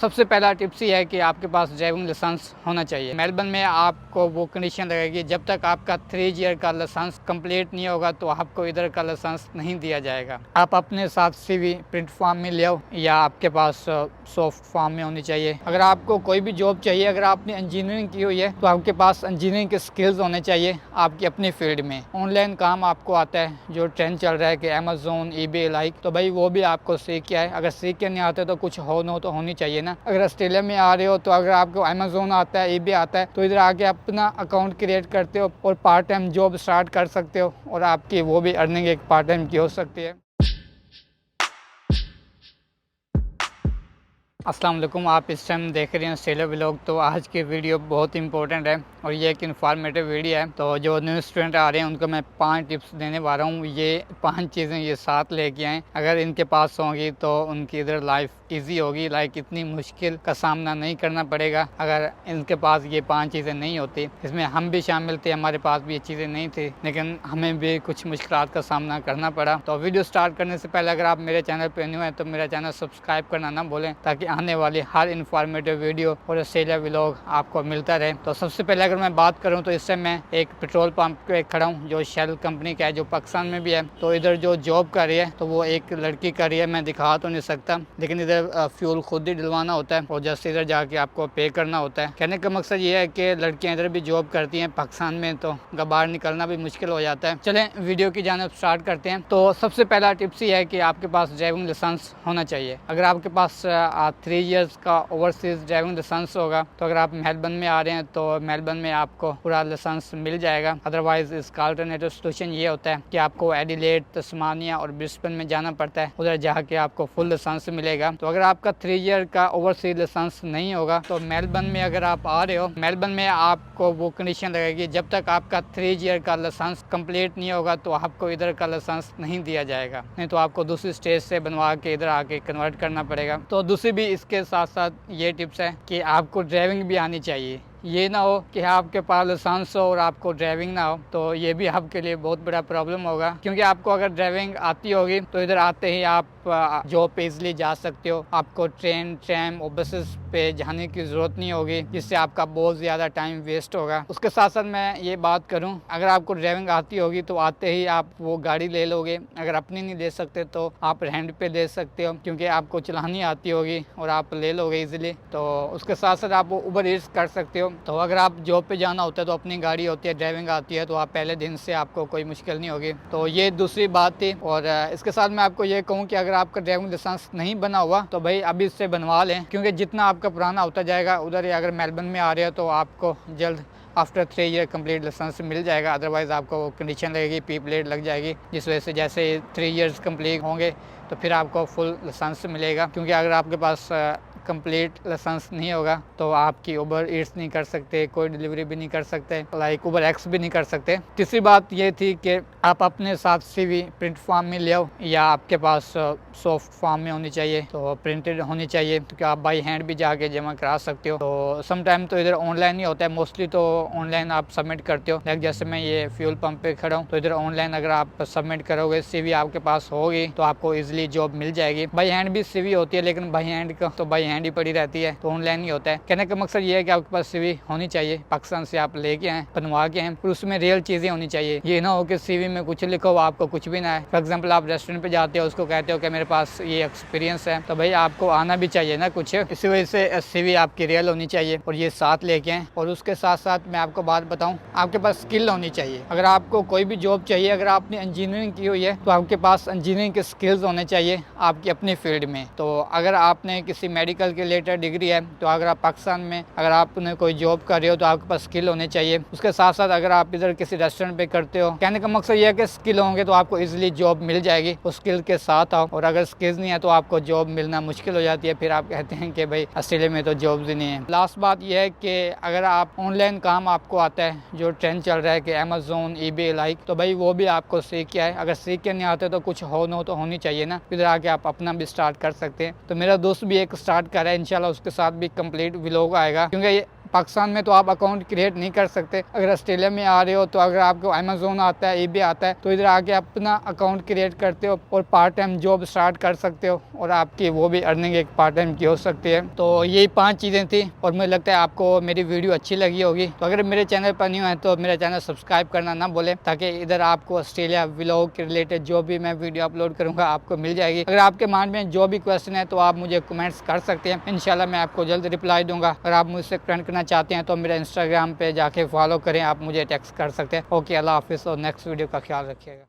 सबसे पहला टिप्स ये है कि आपके पास ड्राइविंग लाइसेंस होना चाहिए। मेलबर्न में आपको वो कंडीशन लगेगी, जब तक आपका 3 ईयर का लाइसेंस कंप्लीट नहीं होगा तो आपको इधर का लाइसेंस नहीं दिया जाएगा। आप अपने साथ सीवी प्रिंट फॉर्म में ले आओ या आपके पास सॉफ्ट फॉर्म में होनी चाहिए। अगर आपको कोई भी जॉब चाहिए, अगर आपने इंजीनियरिंग की हुई है तो आपके पास इंजीनियरिंग के स्किल्स होने चाहिए आपकी अपनी फील्ड में। ऑनलाइन काम आपको आता है, जो ट्रेंड चल रहा है कि अमेजोन, ईबे लाइक, तो भाई वो भी आपको सीख के आए। अगर सीख के नहीं आते तो कुछ हो तो होनी चाहिए ना। अगर ऑस्ट्रेलिया में आ रहे हो तो अगर आपको अमेजोन आता है, ईबे आता है, तो इधर आके अपना अकाउंट क्रिएट करते हो और पार्ट टाइम जॉब स्टार्ट कर सकते हो और आपकी वो भी अर्निंग एक पार्ट टाइम की हो सकती है। अस्सलाम वालेकुम, आप इस टाइम देख रहे हैं ऑस्ट्रेलिया व्लॉग। तो आज की वीडियो बहुत इंपॉर्टेंट है और ये एक इन्फॉर्मेटिव वीडियो है। तो जो न्यू स्टूडेंट आ रहे हैं उनको मैं 5 टिप्स देने वाला हूँ। ये 5 चीज़ें ये साथ लेके आएँ, अगर इनके पास होंगी तो उनकी इधर लाइफ ईजी होगी। लाइक इतनी मुश्किल का सामना नहीं करना पड़ेगा अगर इनके पास ये 5 चीज़ें नहीं होती। इसमें हम भी शामिल थे, हमारे पास भी ये चीज़ें नहीं थी, लेकिन हमें भी कुछ मुश्किलात का सामना करना पड़ा। तो वीडियो स्टार्ट करने से पहले अगर आप मेरे चैनल पर न्यू हैं तो मेरा चैनल सब्सक्राइब करना ना भूलें, ताकि आने वाली हर इन्फॉर्मेटिव वीडियो और ऑस्ट्रेलिया व्लॉग आपको मिलता रहे। तो सबसे पहले अगर मैं बात करूं तो इस समय मैं एक पेट्रोल पंप पे खड़ा हूं जो शेल कंपनी का है, जो पाकिस्तान में भी है। तो इधर जो जॉब कर रही है तो वो एक लड़की कर रही है, मैं दिखा तो नहीं सकता, लेकिन इधर फ्यूल खुद ही डलवाना होता है और जस्ट इधर जाके आपको पे करना होता है। कहने का मकसद ये है कि लड़कियाँ इधर भी जॉब करती हैं पाकिस्तान में, तो बाहर निकलना भी मुश्किल हो जाता है। चलें वीडियो की जानिब स्टार्ट करते हैं। तो सबसे पहला टिप्स ये है कि आपके पास ड्राइविंग लाइसेंस होना चाहिए। अगर आपके पास 3 ईयर्स का ओवरसीज ड्राइविंग लाइसेंस होगा तो अगर आप मेलबर्न में आ रहे हैं तो मेलबर्न में आपको पूरा लाइसेंस मिल जाएगा। अदरवाइज इसका अल्टरनेटिव सोल्यूशन ये होता है कि आपको एडिलेड, तस्मानिया और ब्रिस्बेन में जाना पड़ता है, उधर जाके आपको फुल लाइसेंस मिलेगा। तो अगर आपका 3 ईयर का ओवरसीज लाइसेंस नहीं होगा तो मेलबर्न में अगर आप आ रहे हो, मेलबर्न में आपको वो कंडीशन लगेगी, जब तक आपका 3 ईयर का लाइसेंस कंप्लीट नहीं होगा तो आपको इधर का लाइसेंस नहीं दिया जाएगा, नहीं तो आपको दूसरी स्टेट से बनवा के इधर आके कन्वर्ट करना पड़ेगा। तो दूसरी भी इसके साथ साथ ये टिप्स है कि आपको ड्राइविंग भी आनी चाहिए। ये ना हो कि आपके पास लाइसेंस हो और आपको ड्राइविंग ना हो, तो ये भी आपके लिए बहुत बड़ा प्रॉब्लम होगा। क्योंकि आपको अगर ड्राइविंग आती होगी तो इधर आते ही आप जॉब पे इजली जा सकते हो। आपको ट्रेन, ट्रैम और बसेस पे जाने की ज़रूरत नहीं होगी, जिससे आपका बहुत ज़्यादा टाइम वेस्ट होगा। उसके साथ साथ मैं ये बात करूं, अगर आपको ड्राइविंग आती होगी तो आते ही आप वो गाड़ी ले लोगे। अगर अपनी नहीं ले सकते तो आप रेंट पे ले सकते हो, क्योंकि आपको चलानी आती होगी और आप ले लोगे इजीली। तो उसके साथ साथ आप उबर ईट्स कर सकते हो। तो अगर आप जॉब पे जाना होता है तो अपनी गाड़ी होती है, ड्राइविंग आती है, तो आप पहले दिन से आपको कोई मुश्किल नहीं होगी। तो ये दूसरी बात थी। और इसके साथ मैं आपको ये कहूँ कि अगर आपका ड्राइविंग लाइसेंस नहीं बना हुआ तो भाई अभी इससे बनवा लें, क्योंकि जितना आपका पुराना होता जाएगा उधर ही अगर मेलबर्न में आ रहे हो तो आपको जल्द आफ्टर 3 ईयर कंप्लीट लाइसेंस मिल जाएगा। अदरवाइज़ आपको कंडीशन लगेगी, पी प्लेट लग जाएगी, जिस वजह से जैसे 3 ईयर्स कंप्लीट होंगे तो फिर आपको फुल लाइसेंस मिलेगा। क्योंकि अगर आपके पास कंप्लीट लाइसेंस नहीं होगा तो आपकी उबर ईट्स नहीं कर सकते, कोई डिलीवरी भी नहीं कर सकते, लाइक उबर एक्स भी नहीं कर सकते। तीसरी बात ये थी कि आप अपने साथ सीवी प्रिंट फॉर्म में ले आओ या आपके पास सॉफ्ट फॉर्म में होनी चाहिए, तो प्रिंटेड होनी चाहिए, क्योंकि आप बाई हैंड भी जाके जमा करा सकते हो। तो समटाइम तो इधर ऑनलाइन ही होता है, मोस्टली तो ऑनलाइन आप सबमिट करते हो। लाइक जैसे मैं ये फ्यूल पंप पे खड़ा हूँ तो इधर ऑनलाइन अगर आप सबमिट करोगे, सीवी आपके पास होगी तो आपको इजीली जॉब मिल जाएगी। बाई हैंड भी सीवी होती है, लेकिन बाई हैंड का तो बाई हैंड ही पड़ी रहती है, तो ऑनलाइन ही होता है। कहने का मकसद ये है कि आपके पास सीवी होनी चाहिए, पाकिस्तान से आप लेके आए, बनवा के हैं, और उसमें रियल चीज़ें होनी चाहिए। ये ना हो कि सीवी में कुछ लिखो आपको कुछ भी ना है। फॉर एग्जाम्पल आप रेस्टोरेंट पे जाते हो, उसको कहते हो कि मेरे पास ये एक्सपीरियंस है, तो भाई आपको आना भी चाहिए ना कुछ। इसी वजह से सीवी आपकी रियल होनी चाहिए और ये साथ लेके आए। और उसके साथ साथ मैं आपको बात बताऊँ, आपके पास स्किल होनी चाहिए। अगर आपको कोई भी जॉब चाहिए, अगर आपने इंजीनियरिंग की हुई है तो आपके पास इंजीनियरिंग के स्किल्स होने चाहिए आपकी अपनी फील्ड में। तो अगर आपने किसी मेडिकल के रिलेटेड डिग्री है तो अगर आप पाकिस्तान में अगर आपने कोई जॉब कर रहे हो तो आपके पास स्किल होने चाहिए। उसके साथ साथ अगर आप इधर किसी रेस्टोरेंट पे करते हो, कहने का मकसद ये है कि स्किल होंगे तो आपको इजीली जॉब मिल जाएगी। उस स्किल के साथ आओ, और अगर स्किल्स नहीं है तो आपको जॉब मिलना मुश्किल हो जाती है। फिर आप कहते हैं कि भाई ऑस्ट्रेलिया में तो जॉब्स ही नहीं है। लास्ट बात यह है कि अगर आप ऑनलाइन काम आपको आता है, जो ट्रेंड चल रहा है कि अमेजोन, ईबे लाइक, तो भाई वो भी आपको सीख के आए। अगर सीख के नहीं आते तो कुछ हो तो होनी चाहिए ना, इधर आके आप अपना भी स्टार्ट कर सकते हैं। तो मेरा दोस्त भी एक स्टार्ट कर रहा है, इंशाल्लाह उसके साथ भी कंप्लीट व्लॉग आएगा, क्योंकि पाकिस्तान में तो आप अकाउंट क्रिएट नहीं कर सकते। अगर ऑस्ट्रेलिया में आ रहे हो तो अगर आपको अमेजोन आता है, ईबे आता है, तो इधर आके अपना अकाउंट क्रिएट करते हो और पार्ट टाइम जॉब स्टार्ट कर सकते हो और आपकी वो भी अर्निंग एक पार्ट टाइम की हो सकती है। तो यही 5 चीज़ें थी और मुझे लगता है आपको मेरी वीडियो अच्छी लगी होगी। तो अगर मेरे चैनल पर न्यू है तो मेरा चैनल सब्सक्राइब करना ना भूलें, ताकि इधर आपको ऑस्ट्रेलिया व्लॉग के रिलेटेड जो भी मैं वीडियो अपलोड करूँगा आपको मिल जाएगी। अगर आपके माइंड में जो भी क्वेश्चन है तो आप मुझे कमेंट्स कर सकते हैं, इंशाल्लाह मैं आपको जल्द रिप्लाई दूंगा। अगर आप मुझसे कनेक्ट करना चाहते हैं तो मेरा इंस्टाग्राम पे जाके फॉलो करें, आप मुझे टेक्स्ट कर सकते हैं। ओके, अल्लाह हाफिज़ और नेक्स्ट वीडियो का ख्याल रखिएगा।